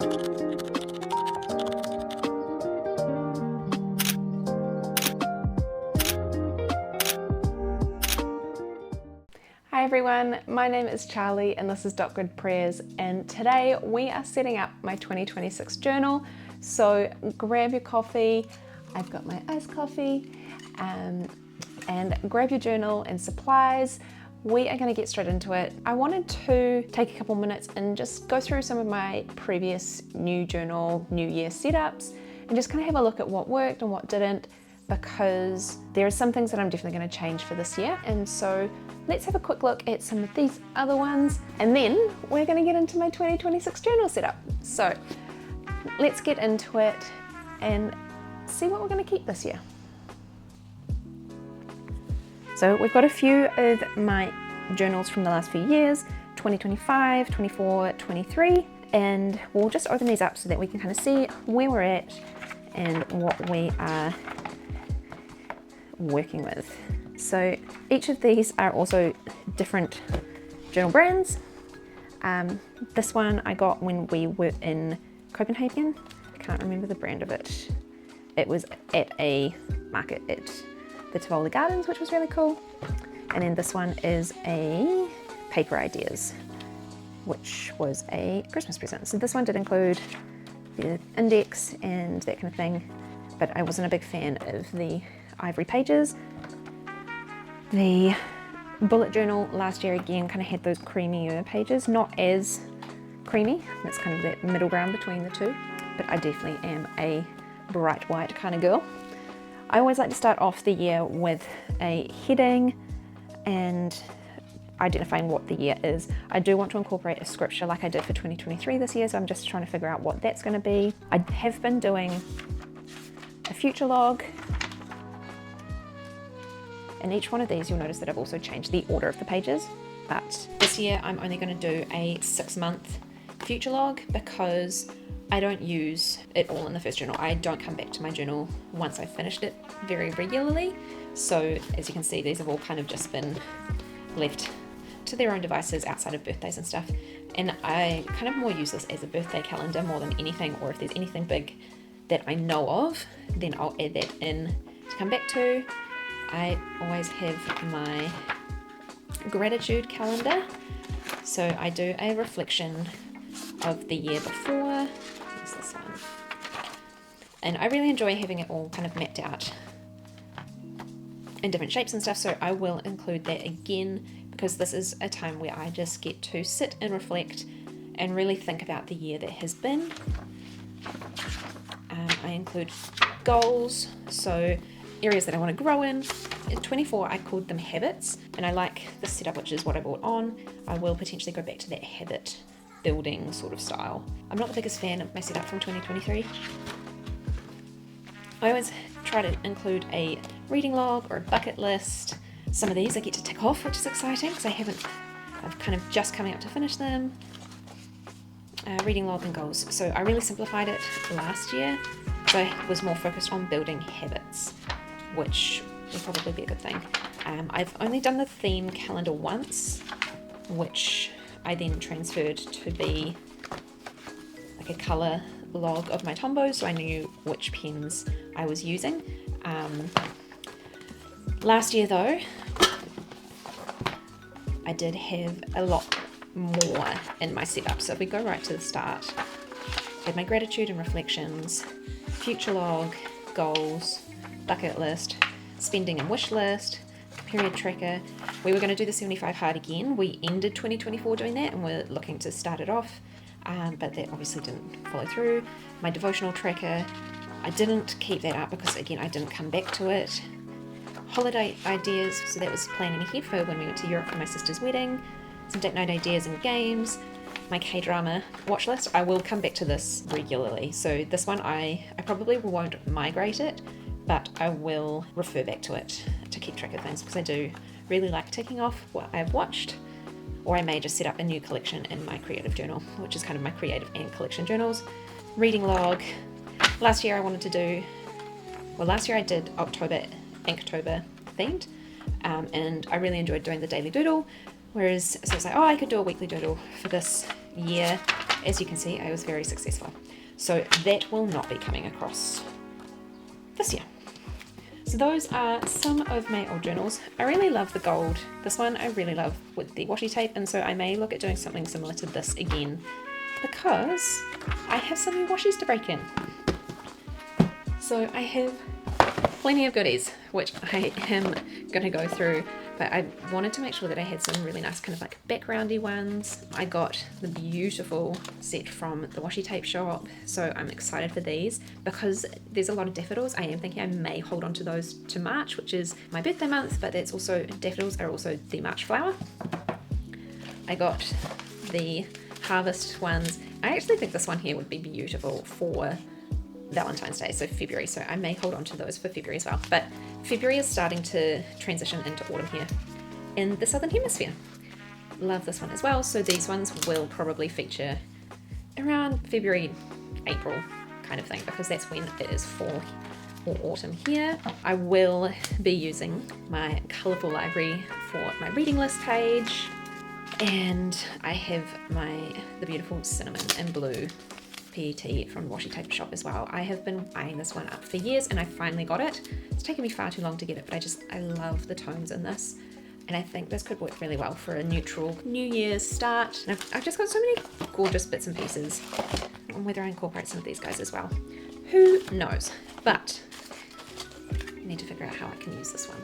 Hi everyone, my name is Charlie and this is Good Prayers, and today we are setting up my 2026 journal. So grab your coffee, I've got my iced coffee, and grab your journal and supplies. We are going to get straight into it. I wanted to take a couple minutes and just go through some of my previous new journal, new year setups, and just kind of have a look at what worked and what didn't, because there are some things that I'm definitely going to change for this year. And so let's have a quick look at some of these other ones, and then we're going to get into my 2026 journal setup. So let's get into it and see what we're going to keep this year. So we've got a few of my journals from the last few years, 2025, 24, 23, and we'll just open these up so that we can kind of see where we're at and what we are working with. So each of these are also different journal brands. This one I got when we were in Copenhagen. I can't remember the brand of it. It was at a market at the Tombow Gardens, which was really cool. And then this one is a Paper Ideas, which was a Christmas present. So this one did include the index and that kind of thing, but I wasn't a big fan of the ivory pages. The bullet journal last year again kind of had those creamier pages, not as creamy. It's kind of that middle ground between the two, but I definitely am a bright white kind of girl. I always like to start off the year with a heading and identifying what the year is. I do want to incorporate a scripture like I did for 2023 this year, so I'm just trying to figure out what that's going to be. I have been doing a future log. In each one of these, you'll notice that I've also changed the order of the pages, but this year I'm only going to do a 6-month future log because I don't use it all in the first journal. I don't come back to my journal once I've finished it very regularly. So as you can see, these have all kind of just been left to their own devices outside of birthdays and stuff. And I kind of more use this as a birthday calendar more than anything, or if there's anything big that I know of, then I'll add that in to come back to. I always have my gratitude calendar. So I do a reflection of the year before. Where's this one? And I really enjoy having it all kind of mapped out in different shapes and stuff, so I will include that again because this is a time where I just get to sit and reflect and really think about the year that has been. I include goals, so areas that I want to grow in. In 24 I called them habits, and I like this setup, which is what I bought on. I will potentially go back to that habit building sort of style. I'm not the biggest fan of my setup from 2023. I always try to include a reading log or a bucket list. Some of these I get to tick off, which is exciting because I've kind of just coming up to finish them. Reading log and goals. So I really simplified it last year. So I was more focused on building habits, which will probably be a good thing. I've only done the theme calendar once, which I then transferred to be like a colour log of my Tombow, so I knew which pens I was using. Last year though, I did have a lot more in my setup. So if we go right to the start, I had my gratitude and reflections, future log, goals, bucket list, spending and wish list, period tracker. We were going to do the 75 hard again. We ended 2024 doing that and we're looking to start it off, but that obviously didn't follow through. My devotional tracker, I didn't keep that up because again I didn't come back to it. Holiday ideas, so that was planning ahead for when we went to Europe for my sister's wedding. Some date night ideas and games. My K-drama watch list, I will come back to this regularly. So this one I probably won't migrate it, but I will refer back to it to keep track of things because I do really like ticking off what I've watched, or I may just set up a new collection in my creative journal, which is kind of my creative and collection journals. Reading log. Last year I did October, Inktober themed, and I really enjoyed doing the daily doodle, whereas so I was like, oh, I could do a weekly doodle for this year, as you can see, I was very successful. So that will not be coming across this year. So those are some of my old journals. I really love the gold. This one I really love with the washi tape, and so I may look at doing something similar to this again because I have some new washies to break in. So I have plenty of goodies, which I am going to go through, but I wanted to make sure that I had some really nice kind of like backgroundy ones. I got the beautiful set from the washi tape shop, so I'm excited for these because there's a lot of daffodils. I am thinking I may hold on to those to March, which is my birthday month, but that's also, daffodils are also the March flower. I got the harvest ones. I actually think this one here would be beautiful for Valentine's Day, so February, so I may hold on to those for February as well. But February is starting to transition into autumn here in the southern hemisphere. Love this one as well, so these ones will probably feature around February, April kind of thing, because that's when it is fall or autumn here. I will be using my colourful library for my reading list page, and I have the beautiful cinnamon and blue PET from Washi Tape Shop as well. I have been eyeing this one up for years and I finally got it. It's taken me far too long to get it, but I love the tones in this, and I think this could work really well for a neutral New Year's start. And I've just got so many gorgeous bits and pieces, and whether I incorporate some of these guys as well, who knows. But I need to figure out how I can use this one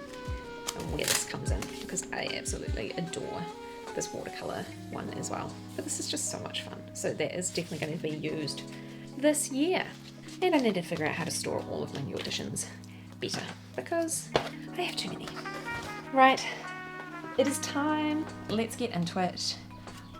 and where this comes in, because I absolutely adore this watercolor one as well. But this is just so much fun, so that is definitely going to be used this year. And I need to figure out how to store all of my new editions better, because I have too many. Right, it is time. Let's get into it.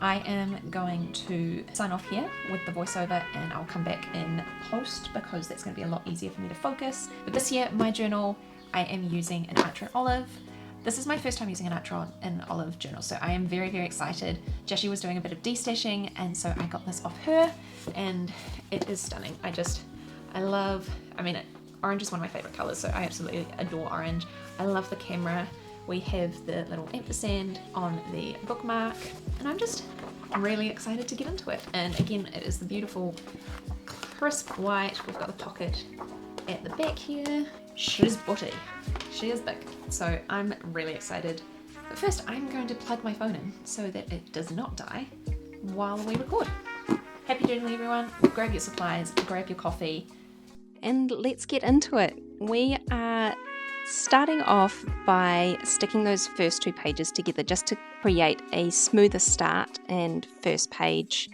I am going to sign off here with the voiceover, and I'll come back in post because that's going to be a lot easier for me to focus. But this year, my journal, I am using an Archer Olive. This is my first time using an Archer in Olive journal, so I am very, very excited. Jessie was doing a bit of destashing, and so I got this off her, and it is stunning. I mean, orange is one of my favorite colors, so I absolutely adore orange. I love the camera. We have the little ampersand on the bookmark, and I'm really excited to get into it. And again, it is the beautiful crisp white. We've got the pocket at the back here. She's butty. She is big. So I'm really excited. But first, I'm going to plug my phone in so that it does not die while we record. Happy journaling, everyone. Grab your supplies, grab your coffee, and let's get into it. We are starting off by sticking those first two pages together just to create a smoother start and first page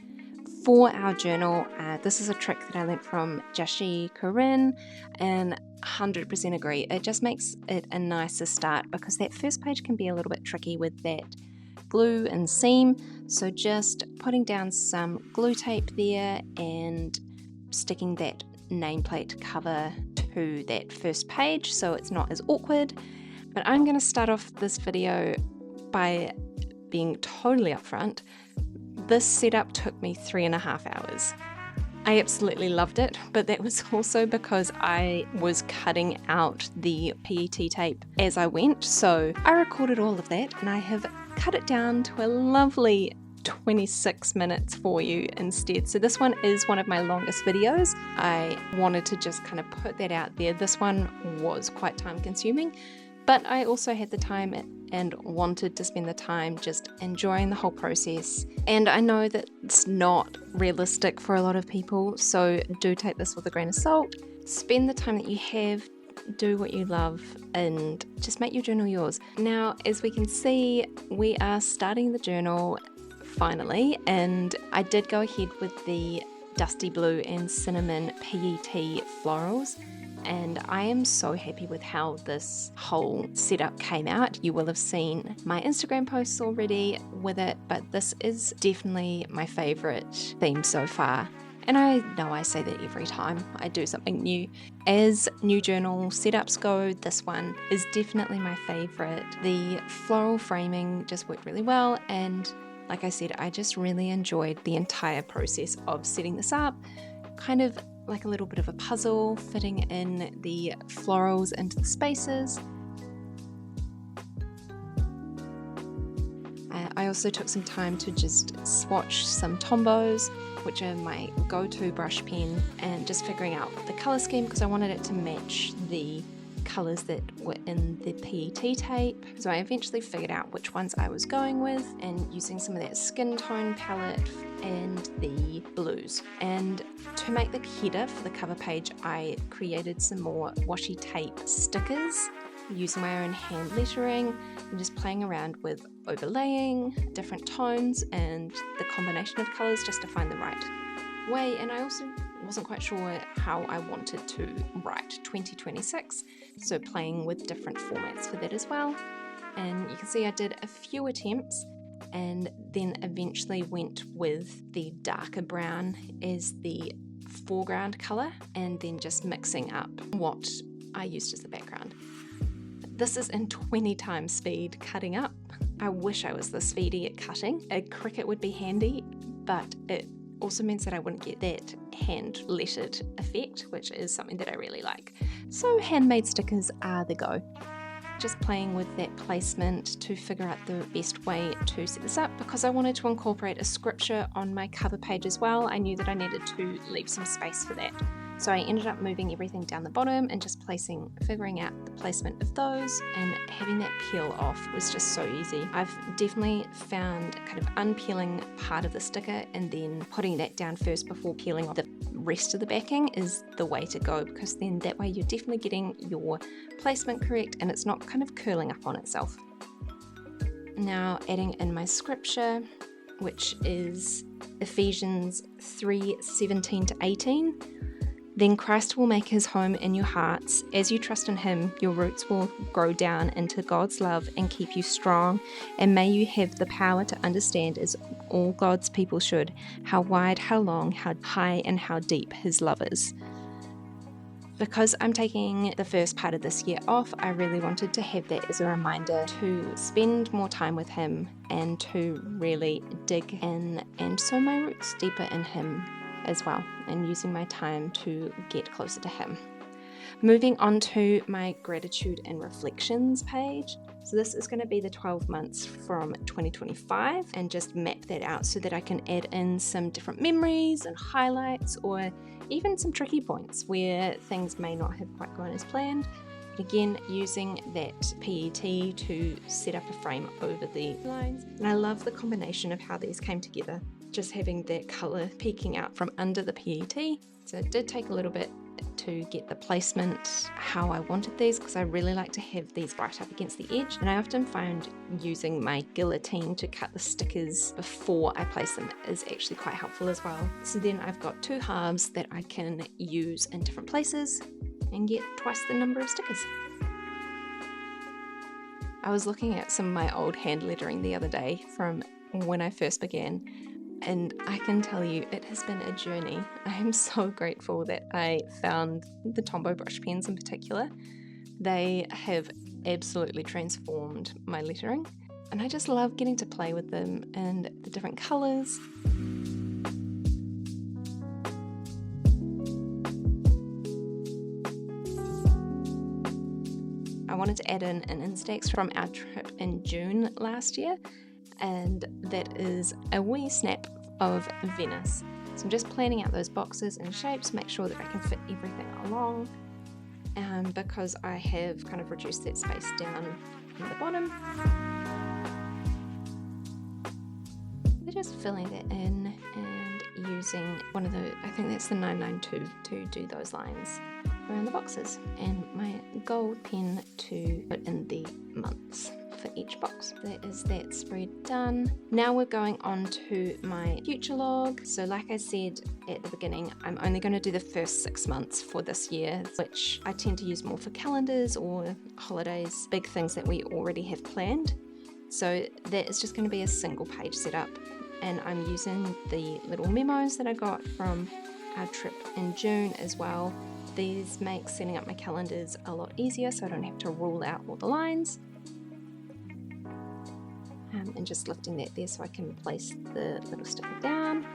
for our journal. This is a trick that I learned from Jashi Corinne, and 100% agree. It just makes it a nicer start because that first page can be a little bit tricky with that glue and seam. So just putting down some glue tape there and sticking that nameplate cover to that first page so it's not as awkward. But I'm going to start off this video by being totally upfront. This setup took me 3.5 hours. I absolutely loved it, but that was also because I was cutting out the PET tape as I went. So I recorded all of that, and I have cut it down to a lovely 26 minutes for you instead. So this one is one of my longest videos. I wanted to just kind of put that out there. This one was quite time consuming, but I also had the time and wanted to spend the time just enjoying the whole process. And I know that it's not realistic for a lot of people, so do take this with a grain of salt. Spend the time that you have, do what you love, and just make your journal yours. Now, as we can see, we are starting the journal finally, and I did go ahead with the dusty blue and cinnamon PET florals. And I am so happy with how this whole setup came out. You will have seen my Instagram posts already with it, but this is definitely my favorite theme so far. And I know I say that every time I do something new. As new journal setups go, this one is definitely my favorite. The floral framing just worked really well, and like I said, I just really enjoyed the entire process of setting this up. Kind of like a little bit of a puzzle, fitting in the florals into the spaces. I also took some time to just swatch some Tombows which are my go-to brush pen, and just figuring out the colour scheme because I wanted it to match the colours that were in the PET tape. So I eventually figured out which ones I was going with, and using some of that skin tone palette and the blues. And to make the header for the cover page, I created some more washi tape stickers using my own hand lettering and just playing around with overlaying different tones and the combination of colours just to find the right way. And I also wasn't quite sure how I wanted to write 2026, so playing with different formats for that as well. And you can see I did a few attempts and then eventually went with the darker brown as the foreground colour and then just mixing up what I used as the background. This is in 20 times speed cutting up. I wish I was this speedy at cutting. A Cricut would be handy, but it also means that I wouldn't get that hand lettered effect, which is something that I really like. So handmade stickers are the go. Just playing with that placement to figure out the best way to set this up. Because I wanted to incorporate a scripture on my cover page as well, I knew that I needed to leave some space for that. So I ended up moving everything down the bottom and just figuring out the placement of those, and having that peel off was just so easy. I've definitely found kind of unpeeling part of the sticker and then putting that down first before peeling off the rest of the backing is the way to go, because then that way you're definitely getting your placement correct and it's not kind of curling up on itself. Now adding in my scripture, which is Ephesians 3:17-18. Then Christ will make his home in your hearts. As you trust in him, your roots will grow down into God's love and keep you strong. And may you have the power to understand, as all God's people should, how wide, how long, how high, and how deep his love is. Because I'm taking the first part of this year off, I really wanted to have that as a reminder to spend more time with him and to really dig in and sow my roots deeper in him as well, and using my time to get closer to him. Moving on to my gratitude and reflections page. So this is going to be the 12 months from 2025 and just map that out so that I can add in some different memories and highlights, or even some tricky points where things may not have quite gone as planned. Again, using that PET to set up a frame over the lines. And I love the combination of how these came together, just having that colour peeking out from under the PET. So it did take a little bit to get the placement how I wanted these, because I really like to have these right up against the edge, and I often find using my guillotine to cut the stickers before I place them is actually quite helpful as well. So then I've got two halves that I can use in different places and get twice the number of stickers. I was looking at some of my old hand lettering the other day from when I first began, and I can tell you it has been a journey. I am so grateful that I found the Tombow brush pens in particular. They have absolutely transformed my lettering, and I just love getting to play with them and the different colours. I wanted to add in an Instax from our trip in June last year, and that is a wee snap of Venice. So I'm just planning out those boxes and shapes, make sure that I can fit everything along, because I have kind of reduced that space down in the bottom. We're just filling that in and using one of the, I think that's the 992 to do those lines around the boxes, and my gold pen to put in the months for each box. That is that spread done. Now we're going on to my future log. So like I said at the beginning, I'm only going to do the first 6 months for this year, which I tend to use more for calendars or holidays, big things that we already have planned. So that is just going to be a single page setup, and I'm using the little memos that I got from our trip in June as well. These make setting up my calendars a lot easier, so I don't have to rule out all the lines. And just lifting that there so I can place the little sticker down.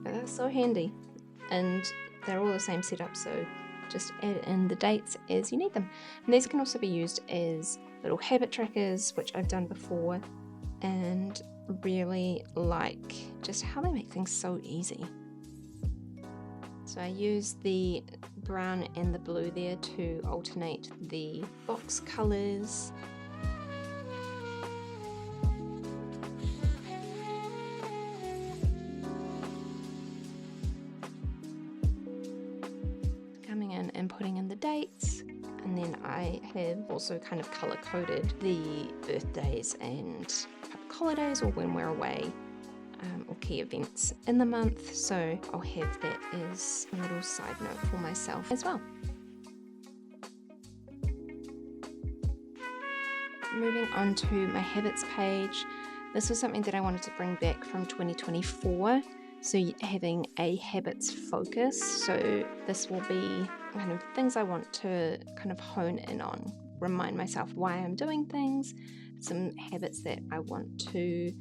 But that's so handy, and they're all the same setup, so just add in the dates as you need them. And these can also be used as little habit trackers, which I've done before, and really like just how they make things so easy. So I use the brown and the blue there to alternate the box colours. Coming in and putting in the dates, and then I have also kind of colour coded the birthdays and public holidays or when we're away. Or key events in the month, so I'll have that as a little side note for myself as well. Moving on to my habits page, this was something that I wanted to bring back from 2024, so having a habits focus. So this will be kind of things I want to kind of hone in on, remind myself why I'm doing things, some habits that I want to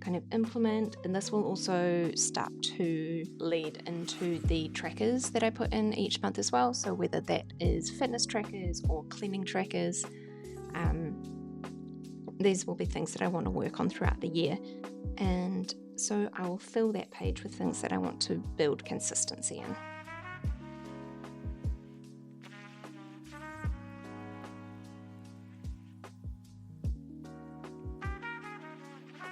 kind of implement, and this will also start to lead into the trackers that I put in each month as well. So whether that is fitness trackers or cleaning trackers, these will be things that I want to work on throughout the year, and so I will fill that page with things that I want to build consistency in.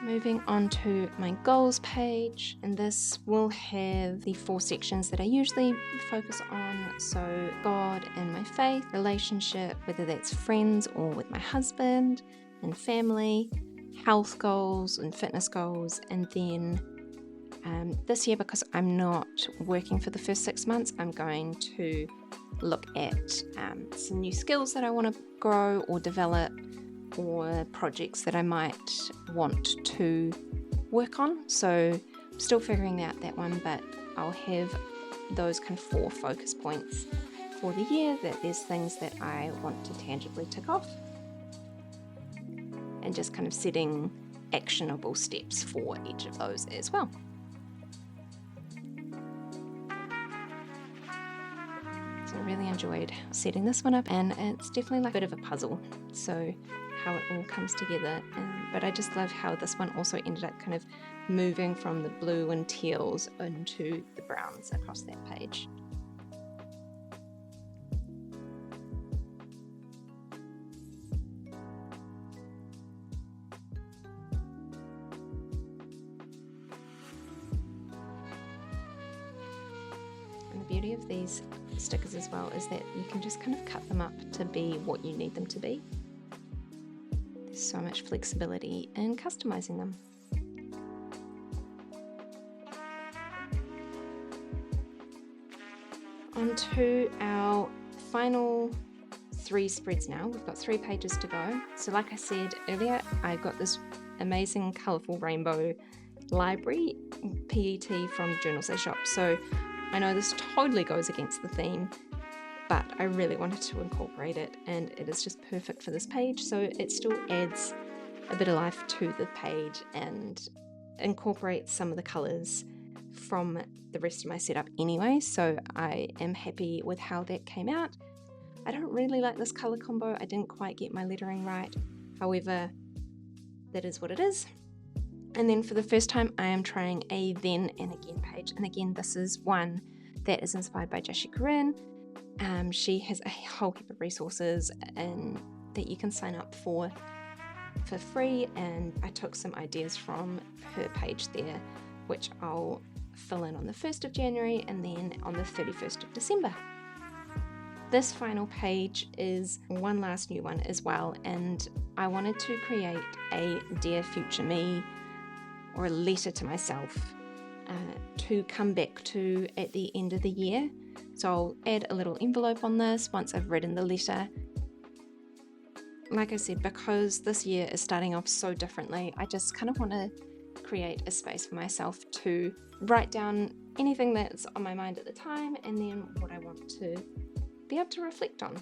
Moving on to my goals page, and this will have the 4 sections that I usually focus on. So God and my faith, relationship, whether that's friends or with my husband and family, health goals and fitness goals, and then this year, because I'm not working for the first 6 months, I'm going to look at some new skills that I want to grow or develop, or projects that I might want to work on. So still figuring out that one, but I'll have those kind of 4 focus points for the year, that there's things that I want to tangibly tick off, and just kind of setting actionable steps for each of those as well. So I really enjoyed setting this one up, and it's definitely like a bit of a puzzle, so how it all comes together. But I just love how this one also ended up kind of moving from the blue and teals into the browns across that page. And the beauty of these stickers as well is that you can just kind of cut them up to be what you need them to be. There's so much flexibility in customizing them. On to our final 3 spreads now. We've got 3 pages to go. So like I said earlier, I got this amazing colourful rainbow library PET from Journals They Shop. So I know this totally goes against the theme, but I really wanted to incorporate it, and it is just perfect for this page. So it still adds a bit of life to the page and incorporates some of the colours from the rest of my setup anyway, so I am happy with how that came out. I don't really like this colour combo. I didn't quite get my lettering right. However, that is what it is. And then for the first time, I am trying a then and again page. And again, this is one that is inspired by Jessie Corinne. She has a whole heap of resources and that you can sign up for free. And I took some ideas from her page there, which I'll fill in on the 1st of January and then on the 31st of December. This final page is one last new one as well, and I wanted to create a Dear Future Me, or a letter to myself, to come back to at the end of the year. So I'll add a little envelope on this once I've written the letter. Like I said, because this year is starting off so differently, I just kind of want to create a space for myself to write down anything that's on my mind at the time, and then what I want to be able to reflect on.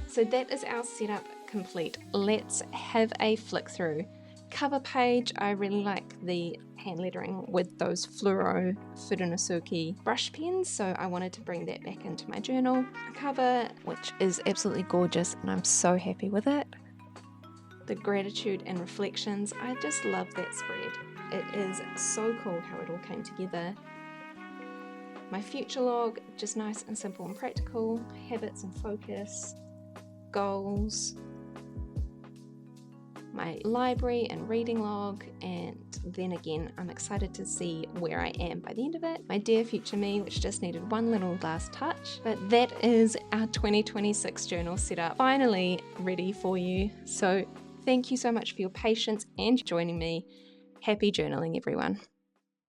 So that is our setup complete. Let's have a flick through. cover page, I really like the hand lettering with those fluoro Fudenosuke brush pens, so I wanted to bring that back into my journal. The cover, which is absolutely gorgeous, and I'm so happy with it. The gratitude and reflections, I just love that spread. It is so cool how it all came together. My future log, just nice and simple and practical. Habits and focus, goals, my library and reading log, and then again I'm excited to see where I am by the end of it. My dear future me, which just needed one little last touch. But that is our 2026 journal set up, finally ready for you. So thank you so much for your patience and joining me. Happy journaling, everyone.